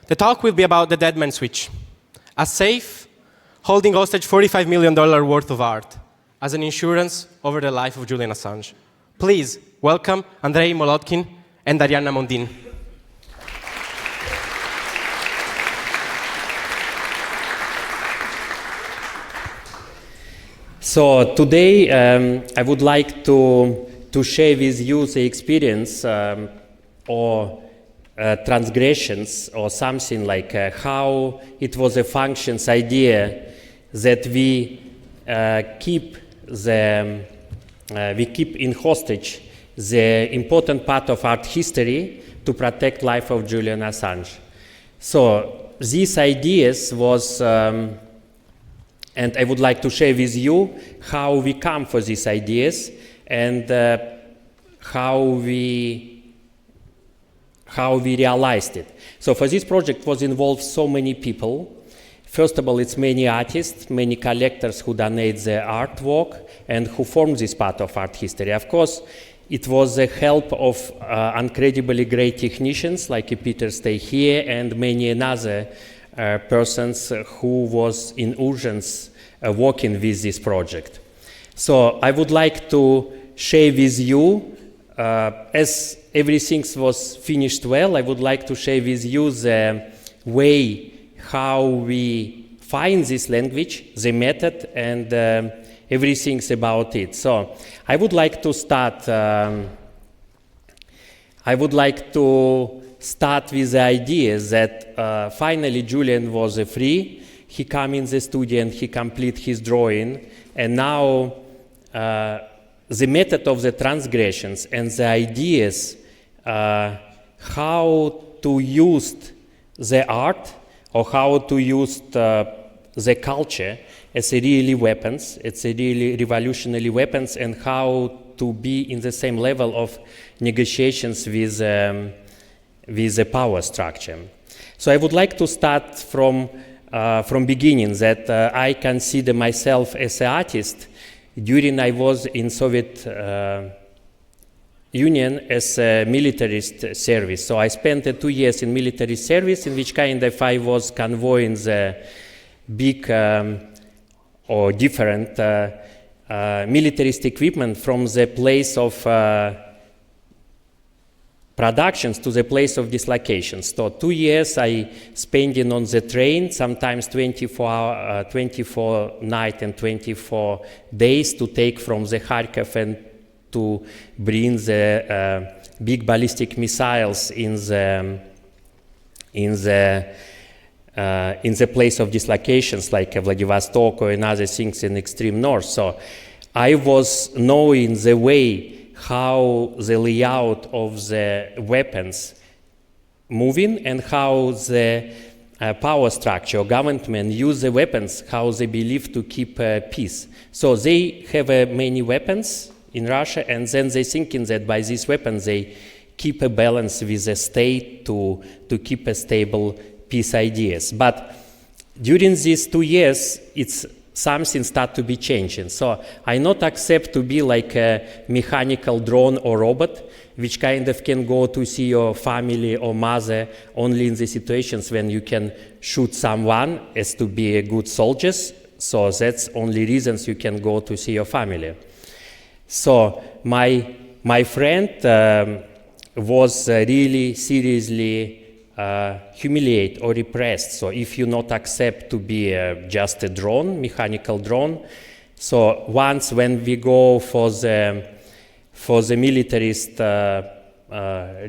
The talk will be about the dead man switch, a safe, holding hostage $45 million worth of art as an insurance over the life of Julian Assange. Please welcome Andrei Molodkin and Arianna Mondin. So today I would like to share with you the experience or transgressions or something like how it was a functions idea that we keep in hostage the important part of art history to protect life of Julian Assange. So these ideas was and I would like to share with you how we come for these ideas and how we realized it. So for this project was involved so many people. First of all, it's many artists, many collectors who donate their artwork and who form this part of art history. Of course, it was the help of incredibly great technicians like Peter Stay here and many other persons who was in urgence working with this project. So I would like to share with you, as everything was finished well, I would like to share with you the way how we find this language, the method, and everything about it. So I would like to start. With the idea that finally Julian was free. He came in the studio and he complete his drawing, and now the method of the transgressions and the ideas how to use the art or how to use the culture as a really weapons, it's a really revolutionary weapons, and how to be in the same level of negotiations with the power structure. So I would like to start from beginning that I consider myself as an artist during I was in Soviet Union as a militarist service. So I spent 2 years in military service, in which kind of I was convoying the big or different militarist equipment from the place of productions to the place of dislocations. So 2 years I spent on the train, sometimes 24 nights and 24 days to take from the Kharkov and to bring the big ballistic missiles in the place of dislocations like Vladivostok or other things in extreme north. So I was knowing the way how the layout of the weapons moving and how the power structure or government use the weapons, how they believe to keep peace. So they have many weapons in Russia, and then they thinking that by these weapons they keep a balance with the state to keep a stable peace ideas. But during these 2 years, it's something start to be changing. So I not accept to be like a mechanical drone or robot, which kind of can go to see your family or mother only in the situations when you can shoot someone as to be a good soldiers. So that's only reasons you can go to see your family. So my friend was really seriously humiliate or repressed. So if you not accept to be just a drone, mechanical drone. So once when we go for the militarist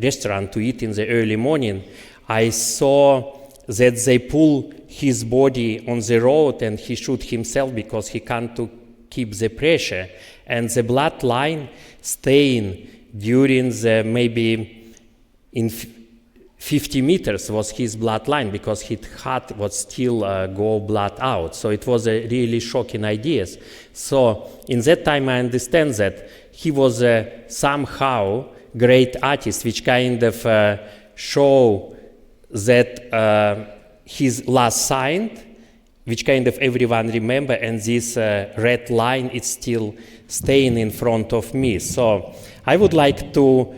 restaurant to eat in the early morning, I saw that they pull his body on the road and he shoot himself because he can't to keep the pressure, and the blood line staying during the maybe in 50 meters was his blood line because his heart was still go blood out. So it was a really shocking idea. So in that time I understand that he was somehow great artist, which kind of show that his last sign, which kind of everyone remember, and this red line is still staying in front of me. So I would like to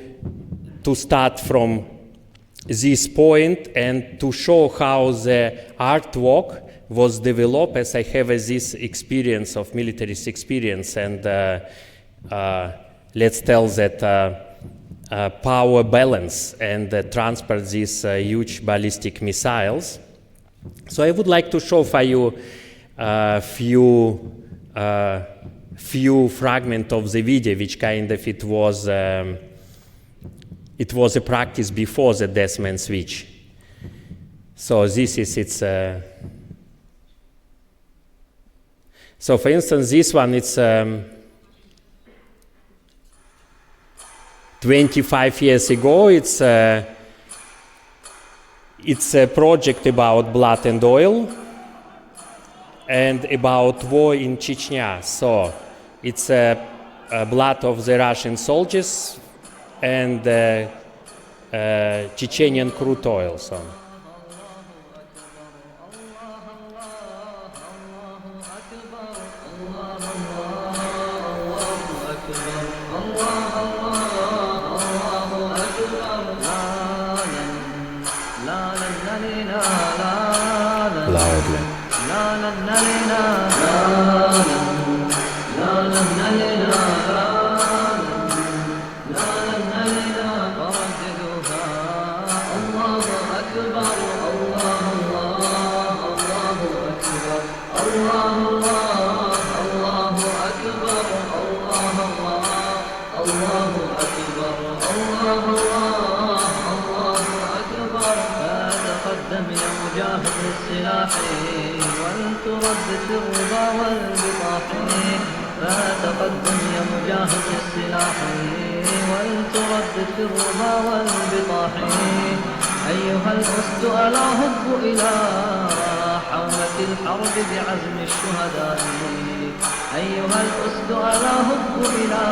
start from this point and to show how the artwork was developed, as I have this experience of militarist experience, and let's tell that power balance and transport these huge ballistic missiles. So I would like to show for you a few fragments of the video, which kind of it was a practice before the Deathman switch. So this is its. So for instance, this one, it's 25 years ago. It's a project about blood and oil and about war in Chechnya. So it's blood of the Russian soldiers and Chechenian crude oil. So. فتقدم يا مجاهد السلاح ولتردد في الربا والبطاح أيها الأسد ألا هب إلى حومة الحرب بعزم الشهداء أيها الأسد ألا هب إلى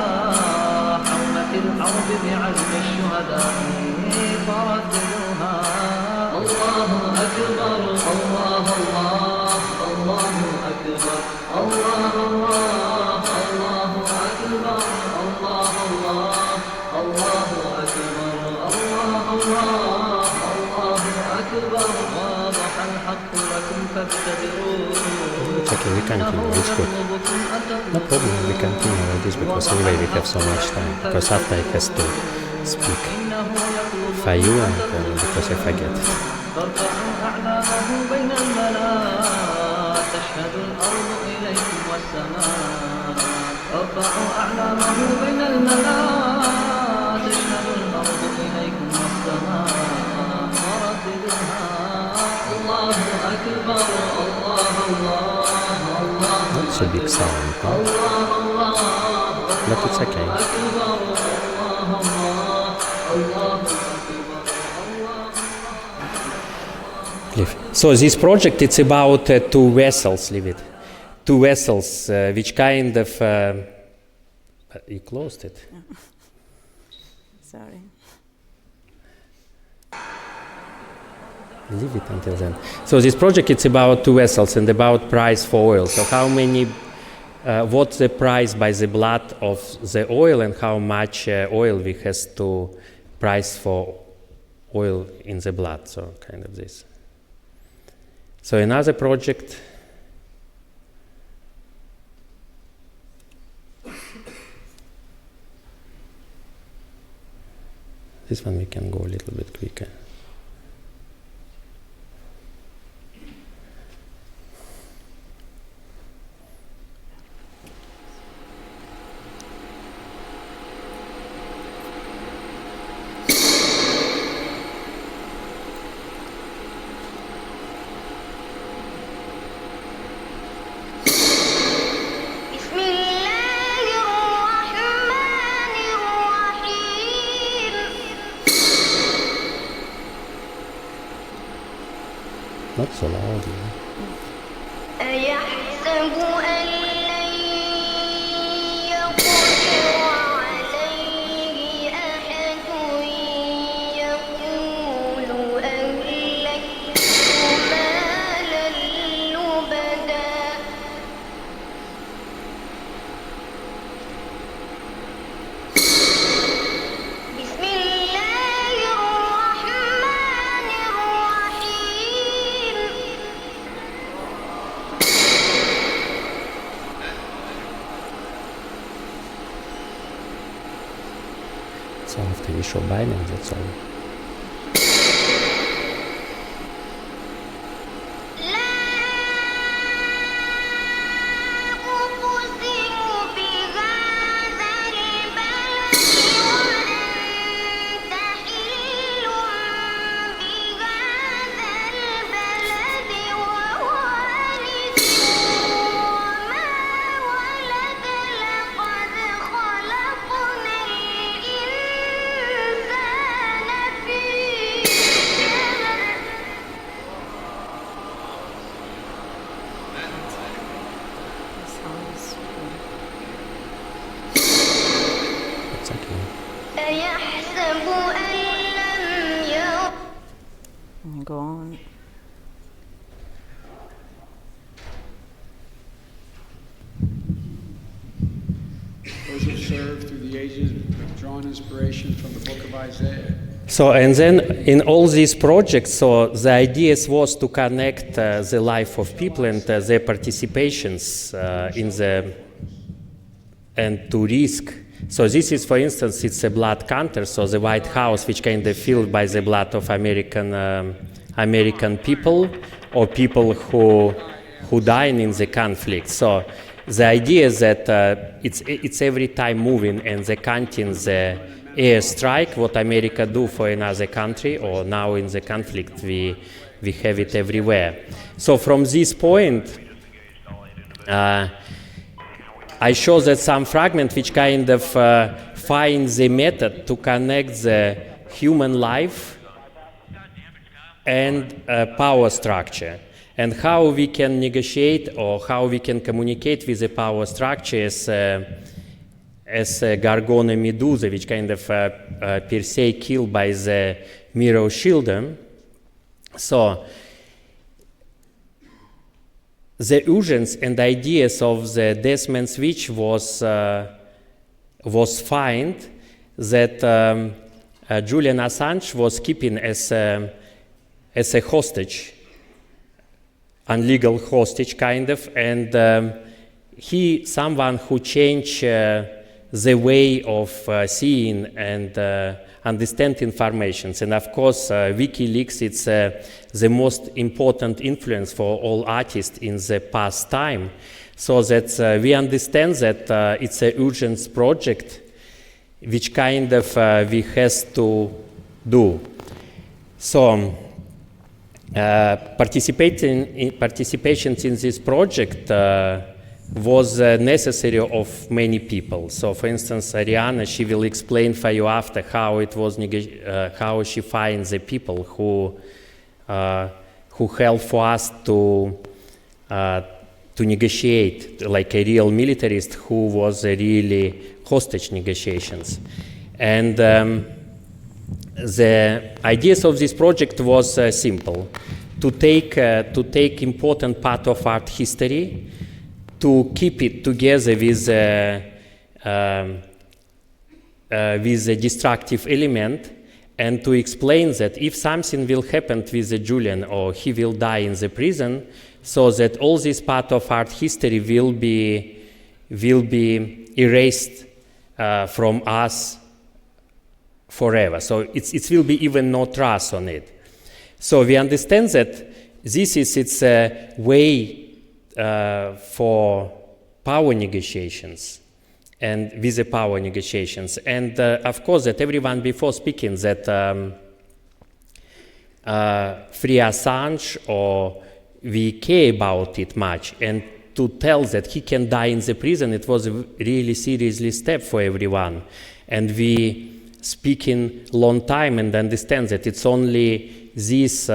حومة الحرب بعزم الشهداء فرددوها الله أكبر الله الله الله أكبر الله الله الله أكبر الله الله الله أكبر الله الله الله أكبر واضح الحق لكم فاتبعوه It's okay, we continue, it's good. No problem, we continue like this because anyway we have so much time. Because after I have to speak for you and because I forget. فارفعوا أعلامه بين الملا تشهد الأرض إليكم والسماء ارفعوا أعلامه بين الملا تشهد الأرض إليكم والسماء ورددوها الله أكبر الله الله الله Not so big sound, huh? الله الله But it's okay. أكبر الله الله الله So this project, it's about two vessels, leave it. Two vessels, which kind of... you closed it. Sorry. Leave it until then. So this project, it's about two vessels and about price for oil. So how many... what's the price by the blood of the oil and how much oil we has to price for oil in the blood. So kind of this. So another project, this one we can go a little bit quicker. Not so loud. أيحسب أن لن يقدر عليه أحد يقول أهلكت مالا لبدا بسم الله الرحمن we show binding, that's all. Go on. Those who served through the ages have drawn inspiration from the book of Isaiah. So, and then in all these projects, so the ideas was to connect the life of people and their participations in the, and to risk. So this is, for instance, it's a blood counter, so the White House, which kind of filled by the blood of American people or people who died in the conflict. So the idea is that it's every time moving and the counting the air strike, what America do for another country, or now in the conflict we have it everywhere. So from this point, I show that some fragment which kind of finds the method to connect the human life and power structure, and how we can negotiate or how we can communicate with the power structure as Gorgon and Medusa, which kind of per se killed by the mirror shield. So the urgency and ideas of the Desmond switch was find that Julian Assange was keeping as a hostage, unlegal hostage kind of, and he someone who changed the way of seeing and understand information. And of course, WikiLeaks, it's the most important influence for all artists in the past time. So that we understand that it's an urgent project which kind of we has to do. So participation in this project was necessary of many people. So, for instance, Arianna, she will explain for you after how it was, how she finds the people who help for us to negotiate, like a real militarist who was really hostage negotiations. And the ideas of this project was simple: to take important part of art history, to keep it together with a destructive element, and to explain that if something will happen with the Julian or he will die in the prison, so that all this part of art history will be erased from us forever. So it will be even no trust on it. So we understand that this is its way for power negotiations and with the power negotiations. And of course that everyone before speaking that free Assange or we care about it much, and to tell that he can die in the prison, it was a really seriously step for everyone. And we speaking long time and understand that it's only these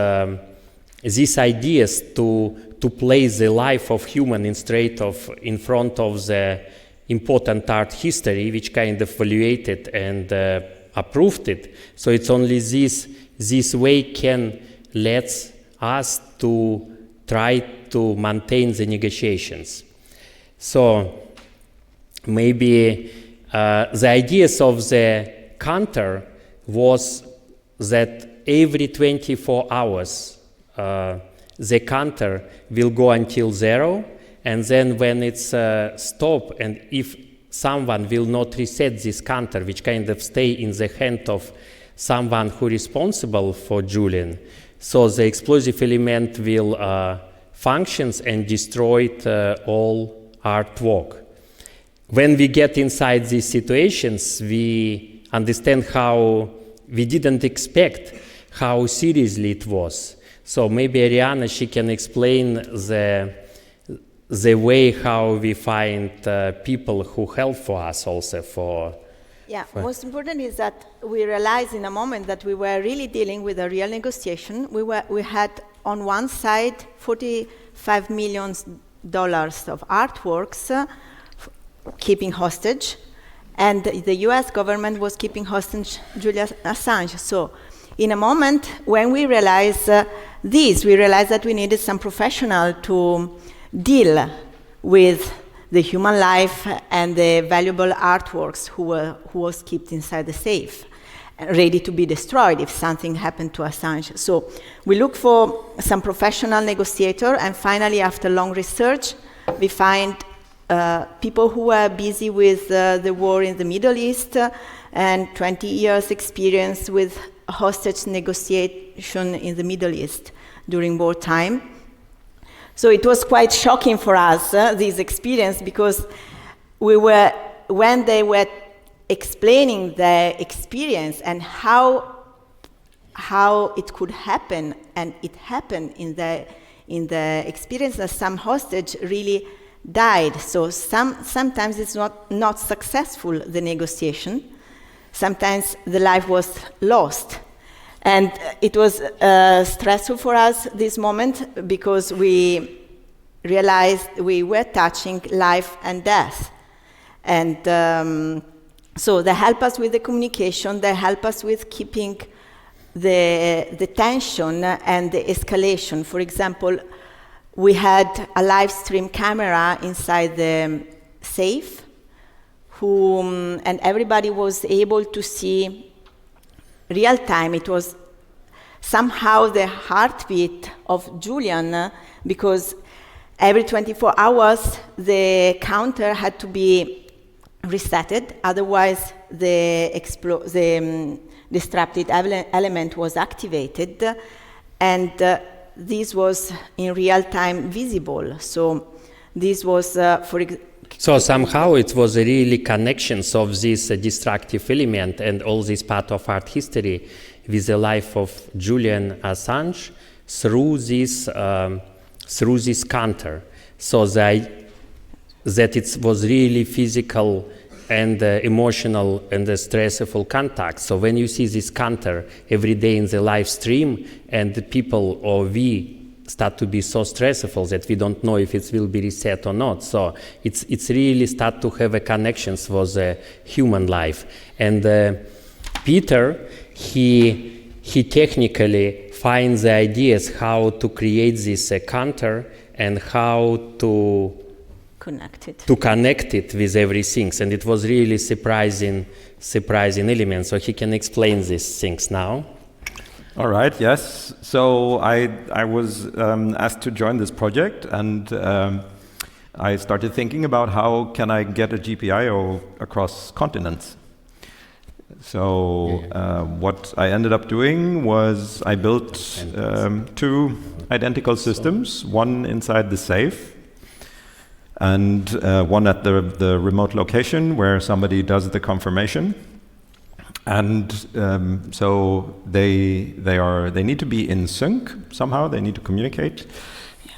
ideas to place the life of human in front of the important art history, which kind of evaluated and approved it. So it's only this way can let us to try to maintain the negotiations. So maybe the ideas of the counter was that every 24 hours the counter will go until 0, and then when it's stopped, and if someone will not reset this counter, which kind of stay in the hand of someone who responsible for Julian, so the explosive element will functions and destroy all artwork. When we get inside these situations, we understand how we didn't expect how seriously it was. So maybe Arianna, she can explain the way how we find people who help for us also for... Yeah, most important is that we realized in a moment that we were really dealing with a real negotiation. We had on one side $45 million of artworks keeping hostage, and the US government was keeping hostage Julian Assange. So in a moment when we realized we realized that we needed some professional to deal with the human life and the valuable artworks who was kept inside the safe, ready to be destroyed if something happened to Assange. So we look for some professional negotiator, and finally, after long research, we find people who are busy with the war in the Middle East and 20 years experience with hostage negotiation in the Middle East during wartime. So it was quite shocking for us, this experience, because when they were explaining their experience and how it could happen, and it happened in the experience that some hostage really died. So sometimes it's not successful, the negotiation. Sometimes the life was lost. And it was stressful for us this moment, because we realized we were touching life and death. And so they help us with the communication, they help us with keeping the tension and the escalation. For example, we had a live stream camera inside the safe, and everybody was able to see real time. It was somehow the heartbeat of Julian, because every 24 hours the counter had to be resetted, otherwise the disrupted element was activated, and this was in real time visible. So this was So somehow it was a really connections of this destructive element and all this part of art history with the life of Julian Assange through this counter. So that it was really physical and emotional and stressful contact. So when you see this counter every day in the live stream, and the people or we start to be so stressful that we don't know if it will be reset or not. So it's really start to have a connections with the human life. And Peter, he technically finds the ideas how to create this counter and how to connect it with everything. And it was really surprising element. So he can explain these things now. All right, yes. So I was asked to join this project, and I started thinking about how can I get a GPIO across continents. So what I ended up doing was I built two identical systems, one inside the safe and one at the remote location where somebody does the confirmation. And so they need to be in sync somehow. They need to communicate.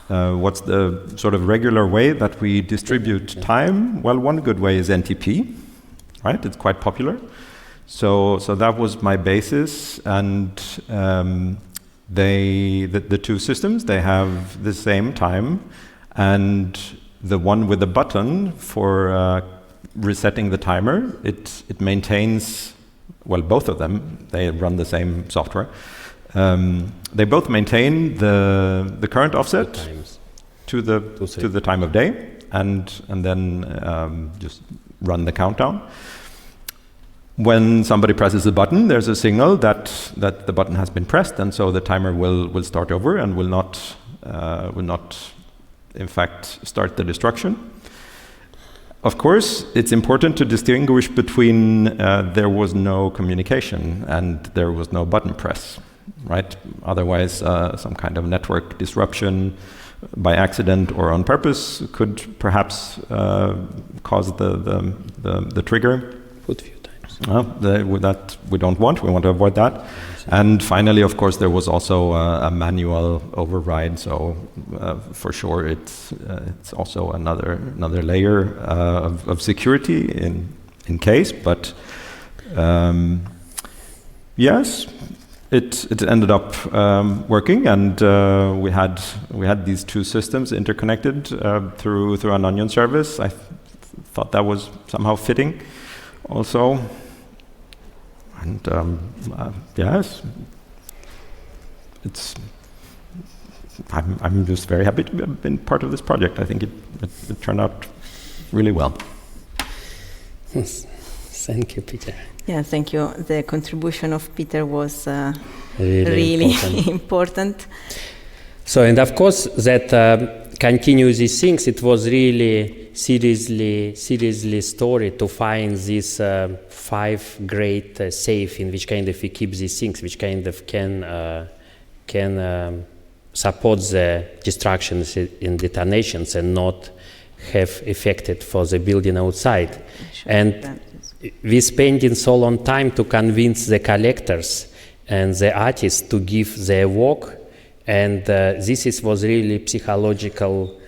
What's the sort of regular way that we distribute time? Well, one good way is NTP, right? It's quite popular. So that was my basis, and the two systems, they have the same time, and the one with the button for resetting the timer, it maintains. Well, both of them, they run the same software. They both maintain the current offset to the time of day, and then just run the countdown. When somebody presses a button, there's a signal that the button has been pressed, and so the timer will start over and will not in fact start the destruction. of course, it's important to distinguish between there was no communication and there was no button press, right? Otherwise, some kind of network disruption by accident or on purpose could perhaps cause the trigger. Put a few times. That we don't want. We want to avoid that. And finally, of course, there was also a manual override. So for sure, it's also another layer of security in case. But yes, it ended up working, and we had these two systems interconnected through an onion service. I thought that was somehow fitting, also. And yes, I'm just very happy to have been part of this project. I think it turned out really well. Thank you, Peter. Yeah, thank you. The contribution of Peter was Really important. So, and of course, that continue these things, it was really seriously story to find these 5 great safe in which kind of we keep these things, which kind of can support the destructions in detonations and not have affected for the building outside. And we spending so long time to convince the collectors and the artists to give their work, and this was really psychological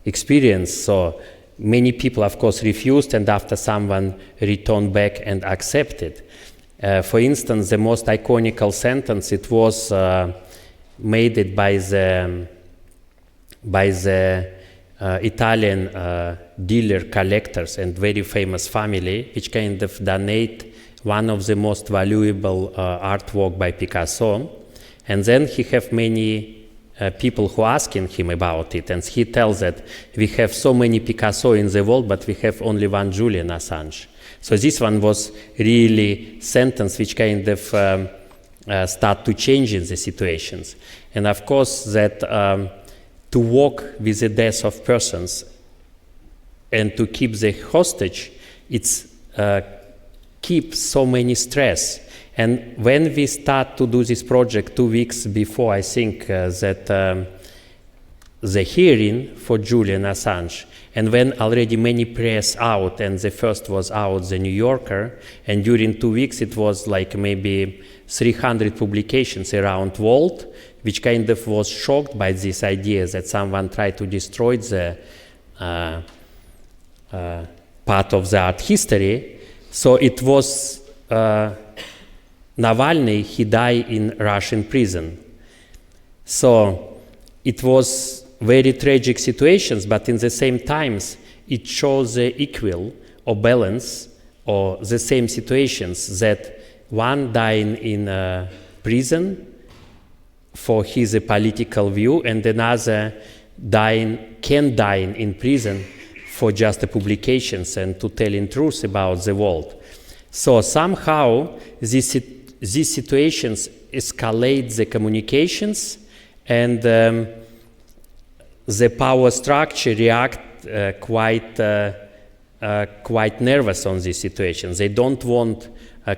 experience. So many people, of course, refused, and after someone returned back and accepted. For instance, the most iconic sentence, it was made by the Italian dealer collectors and very famous family, which kind of donate one of the most valuable artwork by Picasso. And then he have many people who asking him about it, and he tells that we have so many Picasso in the world, but we have only one Julian Assange. So this one was really sentence which kind of start to change in the situations. And of course that to work with the death of persons and to keep the hostage, it's keep so many stress. And when we start to do this project 2 weeks before, I think that the hearing for Julian Assange, and when already many press out, and the first was out, the New Yorker, and during 2 weeks it was like maybe 300 publications around world, which kind of was shocked by this idea that someone tried to destroy the part of the art history. So it was Navalny, he died in Russian prison. So it was very tragic situations, but in the same times, it shows the equal or balance or the same situations, that one dying in prison for his political view, and another can die in prison for just the publications and to telling truth about the world. So somehow these situations escalate the communications, and the power structure react quite nervous on these situations. They don't want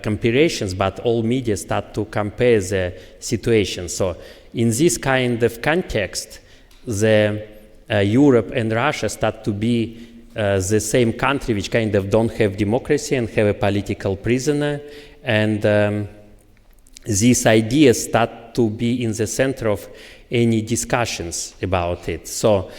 comparisons, but all media start to compare the situation. So in this kind of context, the Europe and Russia start to be the same country which kind of don't have democracy and have a political prisoner, and these ideas start to be in the center of any discussions about it. So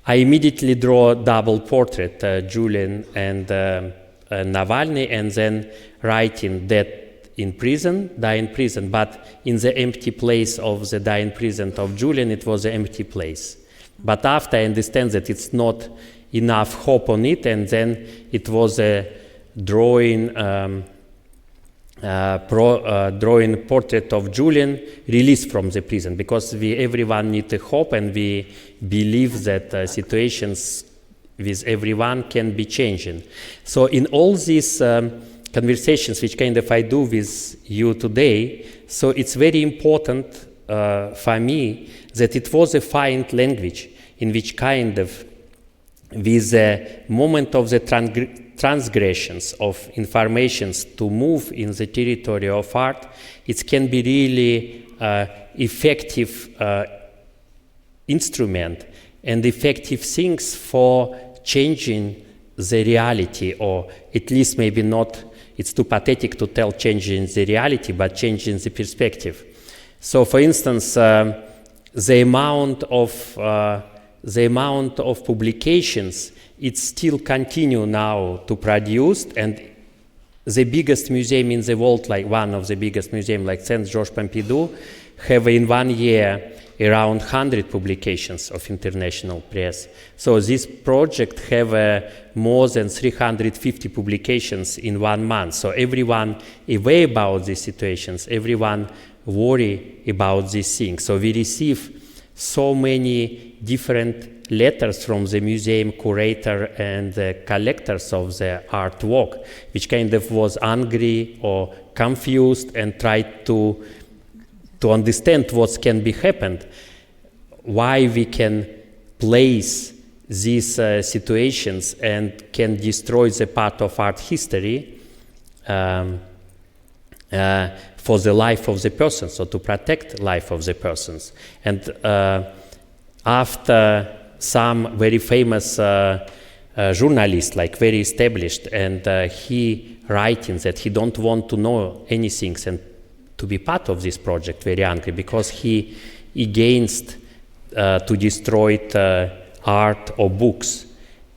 I immediately draw a double portrait, Julian and Navalny, and then writing that in prison, die in prison, but in the empty place of the die in prison of Julian, it was an empty place. But after I understand that it's not enough hope on it, and then it was a drawing portrait of Julian released from the prison, because everyone needs a hope, and we believe that situations with everyone can be changing. So in all these conversations which kind of I do with you today, so it's very important for me that it was a fine language in which kind of with the moment of the transgressions of informations to move in the territory of art, it can be really effective instrument and effective things for changing the reality, or at least maybe not, it's too pathetic to tell changing the reality, but changing the perspective. So for instance, the amount of publications, it still continue now to produce, and the biggest museum in the world, like one of the biggest museums like Saint Georges Pompidou, have in 1 year around 100 publications of international press. So this project have more than 350 publications in 1 month. So everyone aware about these situations, everyone worry about these things. So we receive so many different letters from the museum curator and the collectors of the artwork, which kind of was angry or confused and tried to understand what can be happened, why we can place these situations and can destroy the part of art history for the life of the person, so to protect life of the persons. And after some very famous journalist, like very established, and he writing that he don't want to know anything and to be part of this project, very angry, because he against to destroy art or books.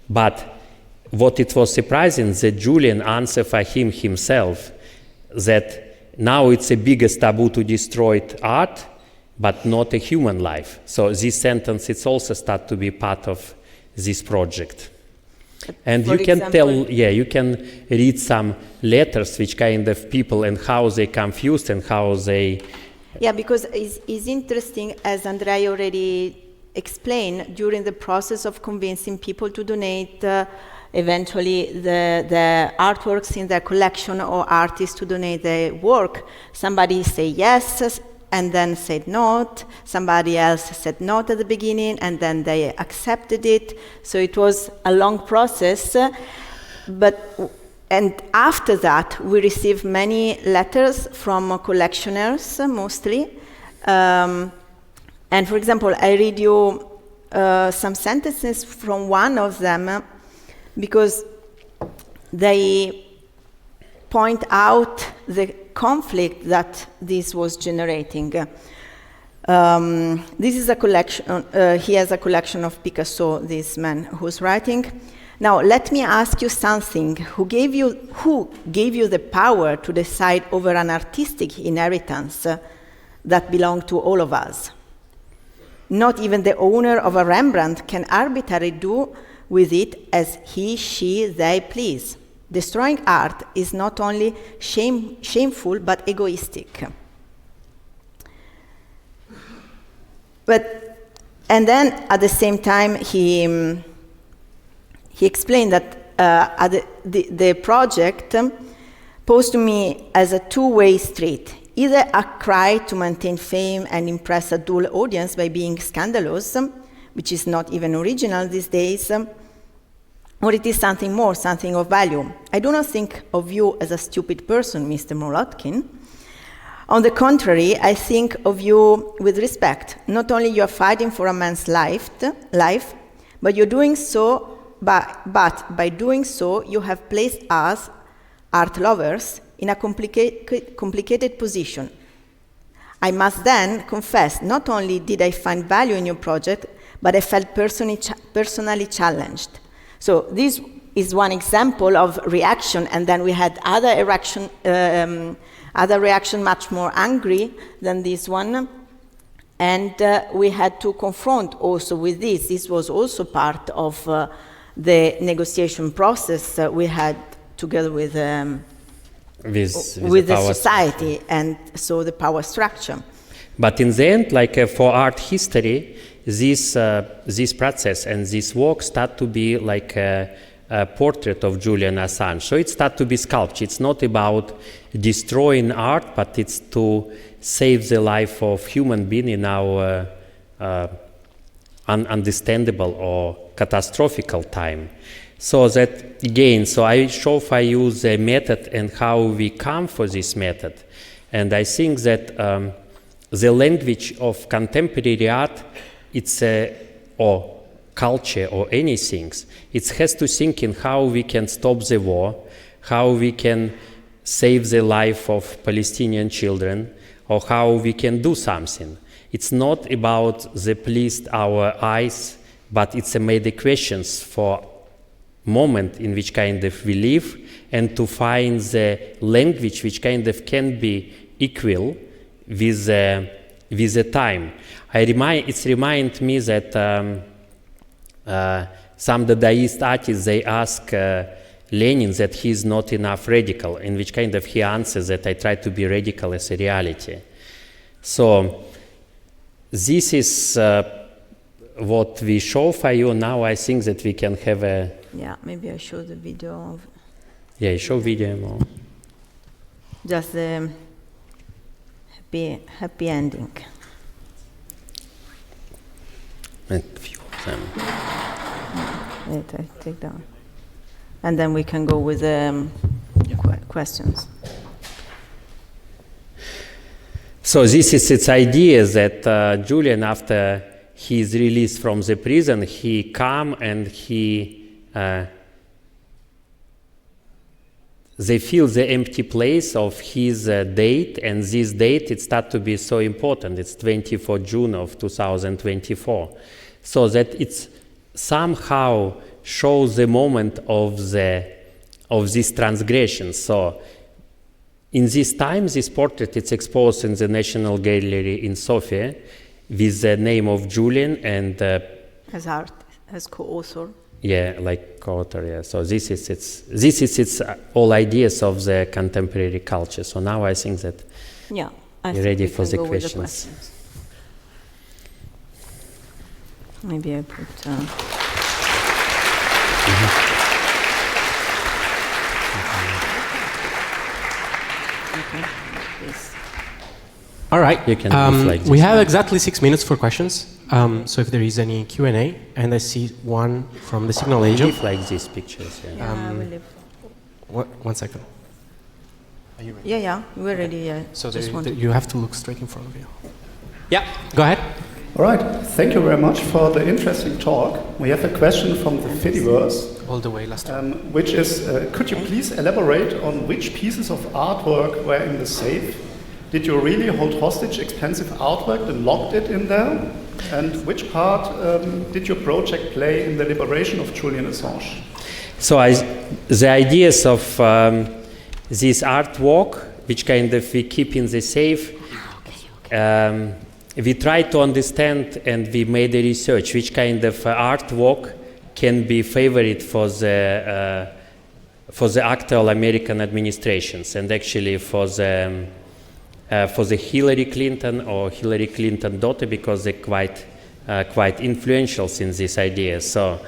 But what it was surprising that Julian answered for him himself that now it's a biggest taboo to destroy art, but not a human life. So this sentence, it's also start to be part of this project. And For you can example, you can read some letters which kind of people and how they confused and how they... Yeah, because it's interesting, as Andrei already explained, during the process of convincing people to donate eventually the artworks in their collection, or artists to donate their work, somebody say yes and then said not, somebody else said not at the beginning and then they accepted it. So it was a long process, and after that we received many letters from collectioners mostly. And for example, I read you some sentences from one of them, because they point out the conflict that this was generating. This is a collection, he has a collection of Picasso, this man who's writing. Now, let me ask you something. Who gave you the power to decide over an artistic inheritance that belonged to all of us? Not even the owner of a Rembrandt can arbitrarily do with it as he, she, they please. Destroying art is not only shameful, but egoistic. And then at the same time, he explained that the project posed to me as a two-way street, either a cry to maintain fame and impress a dull audience by being scandalous, which is not even original these days, or it is something more, something of value. I do not think of you as a stupid person, Mr. Molodkin. On the contrary, I think of you with respect. Not only you are fighting for a man's life, but you're doing so. But by doing so, you have placed us, art lovers, in a complicated position. I must then confess, not only did I find value in your project, but I felt personally challenged. So this is one example of reaction, and then we had other reaction much more angry than this one, and we had to confront also with this. This was also part of the negotiation process we had together with the society, and so the power structure. But in the end, like for art history, this process and this work start to be like a portrait of Julian Assange. So it start to be sculpture. It's not about destroying art, but it's to save the life of human being in our ununderstandable or catastrophical time. So that again, so I show for you the method and how we come for this method. And I think that the language of contemporary art, it's or culture or anything, it has to think in how we can stop the war, how we can save the life of Palestinian children, or how we can do something. It's not about the pleased our eyes, but it's made the questions for moment in which kind of we live, and to find the language which kind of can be equal with the time. It reminds me that some Dadaist artists, they ask Lenin that he is not enough radical, in which kind of he answers that I try to be radical as a reality. So this is what we show for you. Now I think that we can have a... Yeah, maybe I show the video of... Yeah, show video more. Just the happy ending. And few of them. Wait, I take down. And then we can go with questions. So this is its idea that Julian, after he is released from the prison, he come and they feel the empty place of his date, and this date, it starts to be so important. It's 24 June of 2024. So that it's somehow shows the moment of this transgression. So in this time, this portrait is exposed in the National Gallery in Sofia with the name of Julian and... as art, as co-author. Yeah, like co-author, yeah. So this is its all ideas of the contemporary culture. So now I think that we're ready for the questions. Maybe I put... All right. You can move like we this. have exactly 6 minutes for questions. So if there is any Q&A, and I see one from the signal agent. Leave like these pictures. Yeah. I will leave. One second. Are you ready? Yeah, we're ready. Yeah. So Just you have to look straight in front of you. Yeah, go ahead. All right, thank you very much for the interesting talk. We have a question from the Fediverse, All the way last time. which is, could you please elaborate on which pieces of artwork were in the safe? Did you really hold hostage expensive artwork and locked it in there? And which part did your project play in the liberation of Julian Assange? So the ideas of this artwork, which kind of we keep in the safe, we try to understand, and we made a research which kind of artwork can be favorite for the actual American administrations, and actually for the Hillary Clinton or Hillary Clinton daughter, because they're quite influential in this idea. So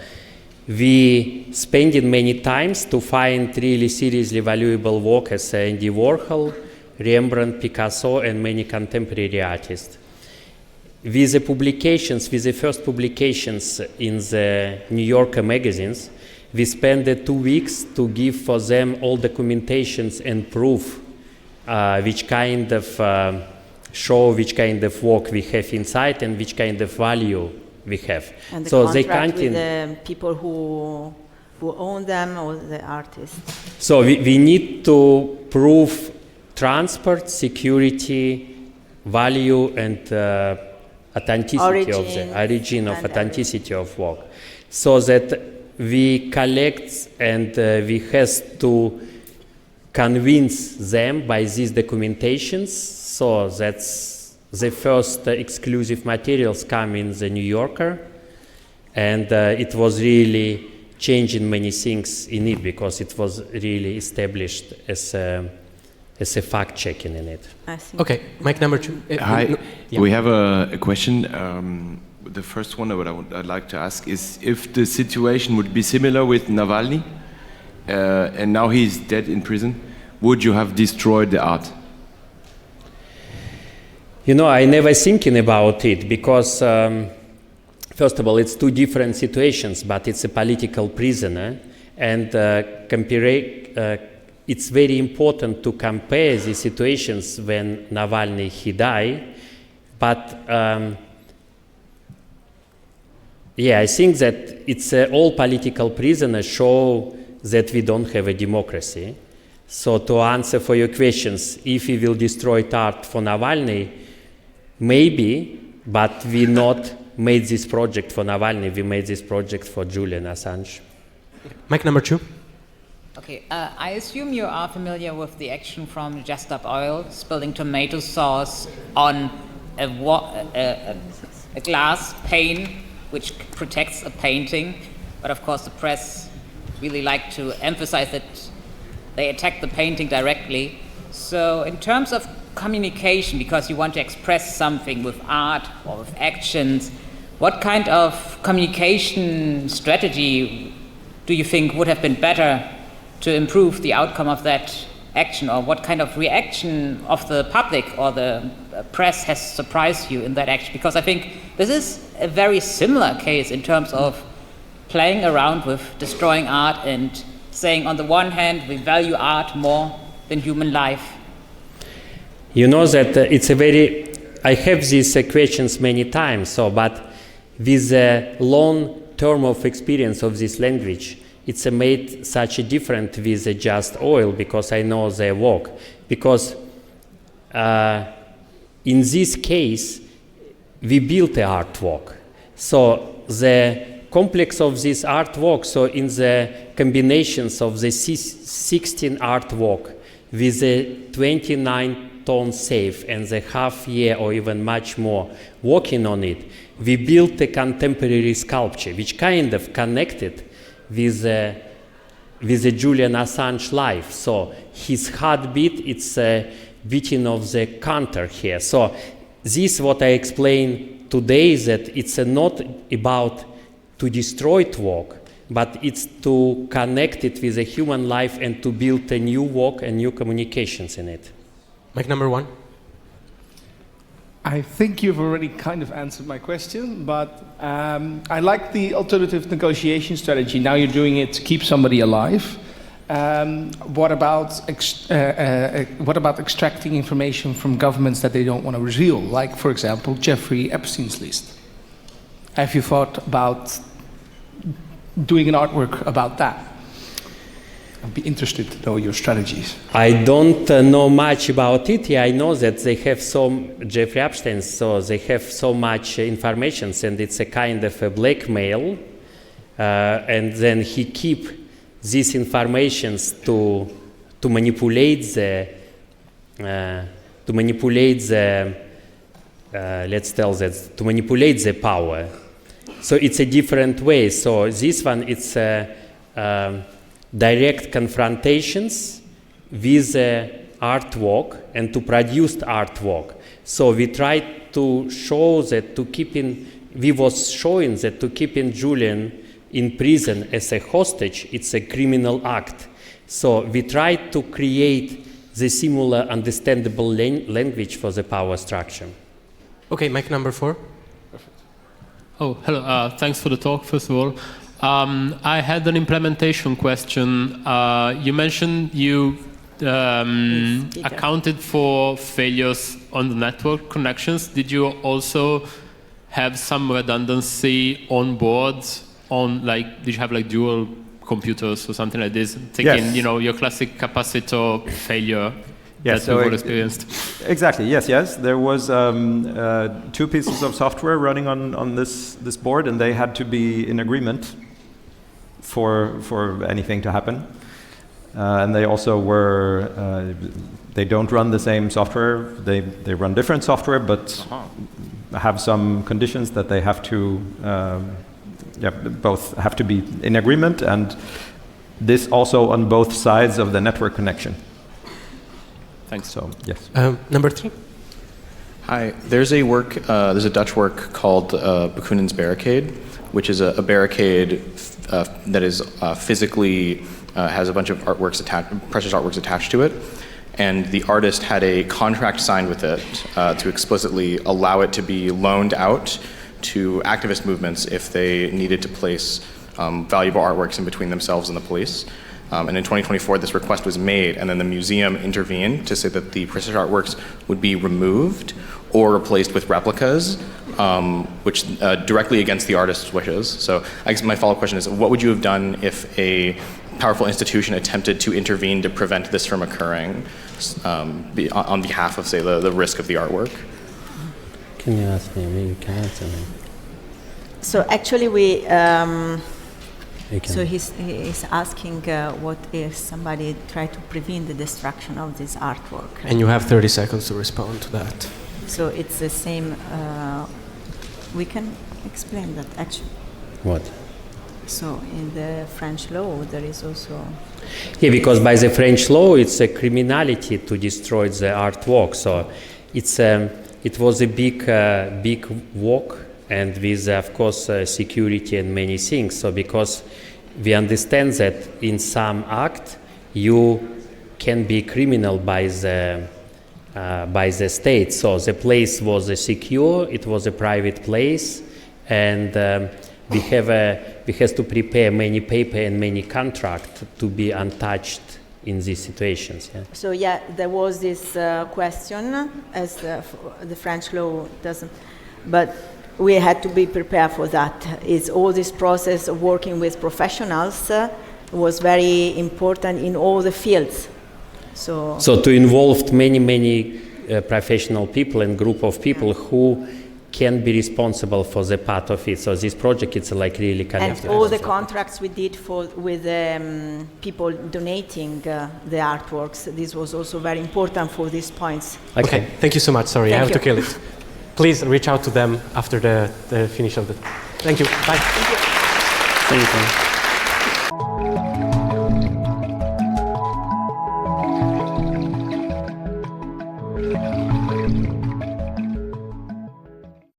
we spent it many times to find really seriously valuable work as Andy Warhol, Rembrandt, Picasso, and many contemporary artists. With the publications, with the first publications in the New Yorker magazines, we spent 2 weeks to give for them all documentations and proof which kind of show which kind of work we have inside and which kind of value we have. And the so contract they can't with the people who own them, or the artists? So we need to prove transport, security, value, and authenticity of the origin of authenticity of work, so that we collect and we have to convince them by these documentations. So that's the first exclusive materials come in the New Yorker, and it was really changing many things in it, because it was really established as a fact checking in it. Okay, mic number 2. Hi, yeah. we have a question. The first one that I'd like to ask is if the situation would be similar with Navalny, and now he's dead in prison, would you have destroyed the art? You know, I never thinking about it, because first of all, it's two different situations, but it's a political prisoner, and it's very important to compare the situations when Navalny he died. But yeah, I think that it's all political prisoners show that we don't have a democracy. So to answer for your questions, if we will destroy art for Navalny, maybe, but we not made this project for Navalny, we made this project for Julian Assange. Mic number 2. Okay, I assume you are familiar with the action from Just Stop Oil spilling tomato sauce on a glass pane which protects a painting, but of course the press really like to emphasize that they attack the painting directly. So in terms of communication, because you want to express something with art or with actions, what kind of communication strategy do you think would have been better to improve the outcome of that action, or what kind of reaction of the public or the press has surprised you in that action? Because I think this is a very similar case in terms of playing around with destroying art and saying on the one hand we value art more than human life. You know that it's a very, I have these questions many times, but with a long term of experience of this language, it's made such a difference with Just Oil, because I know their work. Because in this case, we built the artwork. So the complex of this artwork, so in the combinations of the 16 artwork with the 29-ton safe and the half year or even much more working on it, we built a contemporary sculpture which kind of connected with the Julian Assange life. So his heartbeat, it's a beating of the counter here. So this what I explained today is that it's not about to destroy work, but it's to connect it with a human life and to build a new work and new communications in it. Mic number 1. I think you've already kind of answered my question, but I like the alternative negotiation strategy. Now you're doing it to keep somebody alive. What about extracting information from governments that they don't want to reveal, like, for example, Jeffrey Epstein's list? Have you thought about doing an artwork about that? I'd be interested to know your strategies. I don't know much about it. Yeah, I know that they have Jeffrey Epstein, so they have so much information, and it's a kind of a blackmail. And then he keep these informations to manipulate the to manipulate the power. So it's a different way. So this one, it's direct confrontations with artwork and to produce artwork. So we tried to show that we was showing that to keeping Julian in prison as a hostage, it's a criminal act. So we tried to create the similar understandable language for the power structure. Okay, mic number 4. Oh, hello. Thanks for the talk, first of all. I had an implementation question. You mentioned you accounted for failures on the network connections. Did you also have some redundancy on board? Did you have dual computers or something like this? Thinking, yes. Your classic capacitor failure. Yes, that we've all experienced. Exactly. Yes. There was 2 pieces of software running on this board, and they had to be in agreement for anything to happen. And they also were. They don't run the same software. They run different software, but have some conditions that they have to. Both have to be in agreement, and this also on both sides of the network connection. Thanks. So, yes. Number 3. Hi. There's a Dutch work called Bakunin's Barricade, which is a barricade that is physically has a bunch of precious artworks attached to it, and the artist had a contract signed with it to explicitly allow it to be loaned out to activist movements if they needed to place valuable artworks in between themselves and the police. And in 2024, this request was made, and then the museum intervened to say that the prestigious artworks would be removed or replaced with replicas, which directly against the artist's wishes. So I guess my follow-up question is, what would you have done if a powerful institution attempted to intervene to prevent this from occurring on behalf of, say, the risk of the artwork? Can you ask me? Maybe you can answer me. So actually so he's asking what if somebody tried to prevent the destruction of this artwork. And you have 30 seconds to respond to that. So it's the same, we can explain that actually. What? So in the French law there is also... Yeah, because by the French law it's a criminality to destroy the artwork. So it was a big work, and with of course security and many things. So because we understand that in some act you can be criminal by the state. So the place was secure, it was a private place, and we have to prepare many paper and many contract to be untouched in these situations. Yeah. So yeah, there was this question, as the French law doesn't, but we had to be prepared for that. It's all this process of working with professionals was very important in all the fields. So to involve many professional people and group of people who can be responsible for the part of it. So this project, it's like really collective. And all the contracts we did with people donating the artworks, this was also very important for these points. Okay, thank you so much. Sorry, I have to kill it. Please reach out to them after the finish of the... Thank you. Bye. Thank you.